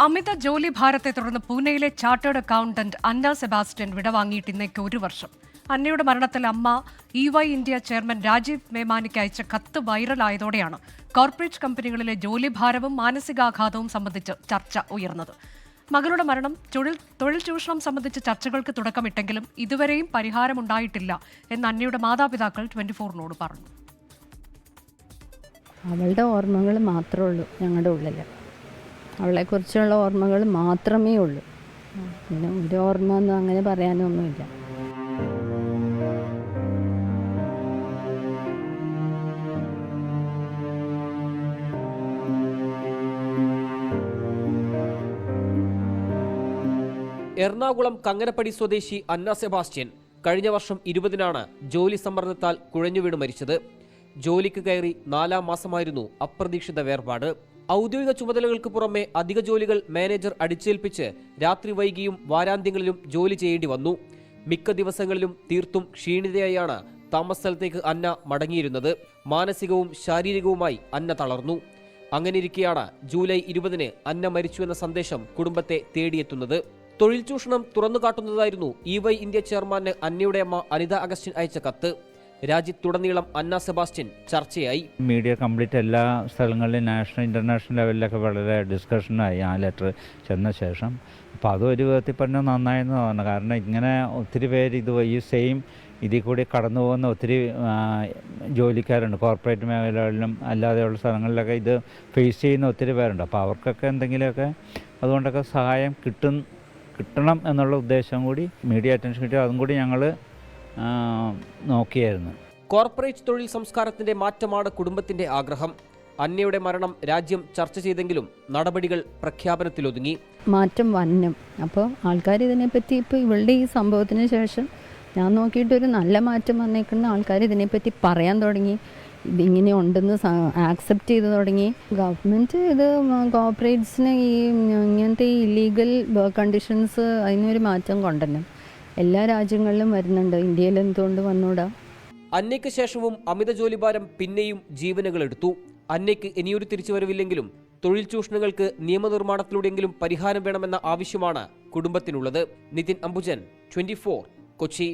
അമിത ജോലി ഭാരത്തെ തുടർന്ന് പൂനെയിലെ ചാർട്ടേഡ് അക്കൗണ്ടന്റ് അന്ന സെബാസ്റ്റ്യൻ വിടവാങ്ങിയിട്ട് ഇന്നേക്ക് 1 വർഷം. അന്നയുടെ മരണത്തിൽ അമ്മ EY ഇന്ത്യ ചെയർമാൻ രാജീവ് മേമാനിക്ക് അയച്ച കത്ത് വൈറലായതോടെയാണ് കോർപ്പറേറ്റ് കമ്പനികളിലെ ജോലിഭാരവും മാനസികാഘാതവും സംബന്ധിച്ച് ചർച്ച ഉയർന്നത്. മകളുടെ മരണം തൊഴിൽ ചൂഷണം സംബന്ധിച്ച് ചർച്ചകൾക്ക് തുടക്കമിട്ടെങ്കിലും ഇതുവരെയും പരിഹാരമുണ്ടായിട്ടില്ല എന്ന് അന്നയുടെ മാതാപിതാക്കൾ 24-നോട് പറഞ്ഞു. അവളുടെ ഓർമ്മകൾ മാത്രമേ ഉള്ളൂ ഞങ്ങളുടെ ഉള്ളിൽ. അവളെക്കുറിച്ചുള്ള ഓർമ്മകൾ മാത്രമേ ഉള്ളൂ. പിന്നെ ഒരു ഓർമ്മ ഒന്നും അങ്ങനെ പറയാനൊന്നുമില്ല. എറണാകുളം കങ്ങനപ്പടി സ്വദേശി അന്ന സെബാസ്റ്റ്യൻ കഴിഞ്ഞ വർഷം 20-നാണ് ജോലി സമ്മർദ്ദത്താൽ കുഴഞ്ഞുവീണ് മരിച്ചത്. ജോലിക്ക് കയറി 4-ാം മാസമായിരുന്നു അപ്രതീക്ഷിത വേർപാട്. ഔദ്യോഗിക ചുമതലകൾക്ക് പുറമെ അധിക ജോലികൾ മാനേജർ അടിച്ചേൽപ്പിച്ച് രാത്രി വൈകിയും വാരാന്ത്യങ്ങളിലും ജോലി ചെയ്യേണ്ടി വന്നു. മിക്ക ദിവസങ്ങളിലും തീർത്തും ക്ഷീണിതയായാണ് താമസ സ്ഥലത്തേക്ക് അന്ന മടങ്ങിയിരുന്നത്. മാനസികവും ശാരീരികവുമായി അന്ന തളർന്നു. അങ്ങനെയിരിക്കെയാണ് ജൂലൈ 20-ന് അന്ന മരിച്ചുവെന്ന സന്ദേശം കുടുംബത്തെ തേടിയെത്തുന്നത്. തൊഴിൽ ചൂഷണം തുറന്നുകാട്ടുന്നതായിരുന്നു EY ഇന്ത്യ ചെയർമാന് അന്നയുടെ അമ്മ അനിത അഗസ്റ്റിൻ അയച്ച കത്ത്. രാജ്യത്തുടനീളം അന്ന സെബാസ്റ്റ്യൻ ചർച്ചയായി. മീഡിയ കംപ്ലീറ്റ് എല്ലാ സ്ഥലങ്ങളിലും നാഷണൽ ഇൻ്റർനാഷണൽ ലെവലിലൊക്കെ വളരെ ഡിസ്കഷനായി ആ ലെറ്റർ ചെന്ന ശേഷം. അപ്പോൾ അതും ഒരു വിധത്തിൽ പറഞ്ഞാൽ നന്നായെന്ന് തോന്നുന്നു. കാരണം ഇങ്ങനെ ഒത്തിരി പേര് ഈ സെയിം ഇതിൽ കൂടി കടന്നു പോകുന്ന ഒത്തിരി ജോലിക്കാരുണ്ട്. കോർപ്പറേറ്റ് മേഖലകളിലും അല്ലാതെയുള്ള സ്ഥലങ്ങളിലൊക്കെ ഇത് ഫേസ് ചെയ്യുന്ന ഒത്തിരി പേരുണ്ട്. അപ്പോൾ അവർക്കൊക്കെ എന്തെങ്കിലുമൊക്കെ അതുകൊണ്ടൊക്കെ സഹായം കിട്ടണം എന്നുള്ള ഉദ്ദേശം കൂടി മീഡിയ അറ്റൻഷൻ കിട്ടി. അതും കൂടി ഞങ്ങൾ നോക്കിയായിരുന്നു. കോർപ്പറേറ്റ് തൊഴിൽ സംസ്കാരത്തിന്റെ മാറ്റമാണ് കുടുംബത്തിന്റെ ആഗ്രഹം. അന്നയുടെ മരണം രാജ്യം ചർച്ച ചെയ്തെങ്കിലും നടപടികൾ പ്രഖ്യാപനത്തിലൊതുങ്ങി. മാറ്റം വന്നം. അപ്പോൾ ആൾക്കാർ ഇതിനെപ്പറ്റി ഇപ്പോൾ ഇവളുടെ ഈ സംഭവത്തിന് ശേഷം ഞാൻ നോക്കിയിട്ടൊരു നല്ല മാറ്റം വന്നേക്കുന്ന ആൾക്കാർ ഇതിനെപ്പറ്റി പറയാൻ തുടങ്ങി. ഇതിങ്ങനെ ഉണ്ടെന്ന് ആക്സെപ്റ്റ് ചെയ്ത് തുടങ്ങി. ഗവൺമെൻറ് ഇത് കോർപ്പറേറ്റ്സിന് ഇങ്ങനത്തെ ഇല്ലീഗൽ കണ്ടീഷൻസ് അതിനൊരു മാറ്റം കൊണ്ടുവരണം. എല്ലാ രാജ്യങ്ങളിലും വരുന്നുണ്ട്. ഇന്ത്യയിൽ എന്തുകൊണ്ട് വന്നൂടാ? അന്നയ്ക്ക് ശേഷവും അമിത ജോലിഭാരം പിന്നെയും ജീവനുകൾ എടുത്തു. അന്നയ്ക്ക് ഇനിയൊരു തിരിച്ചുവരവില്ലെങ്കിലും തൊഴിൽ ചൂഷണങ്ങൾക്ക് നിയമനിർമ്മാണത്തിലൂടെയെങ്കിലും പരിഹാരം വേണമെന്ന ആവശ്യമാണ് കുടുംബത്തിനുള്ളത്. നിതിൻ അംബുജൻ, 24, കൊച്ചി.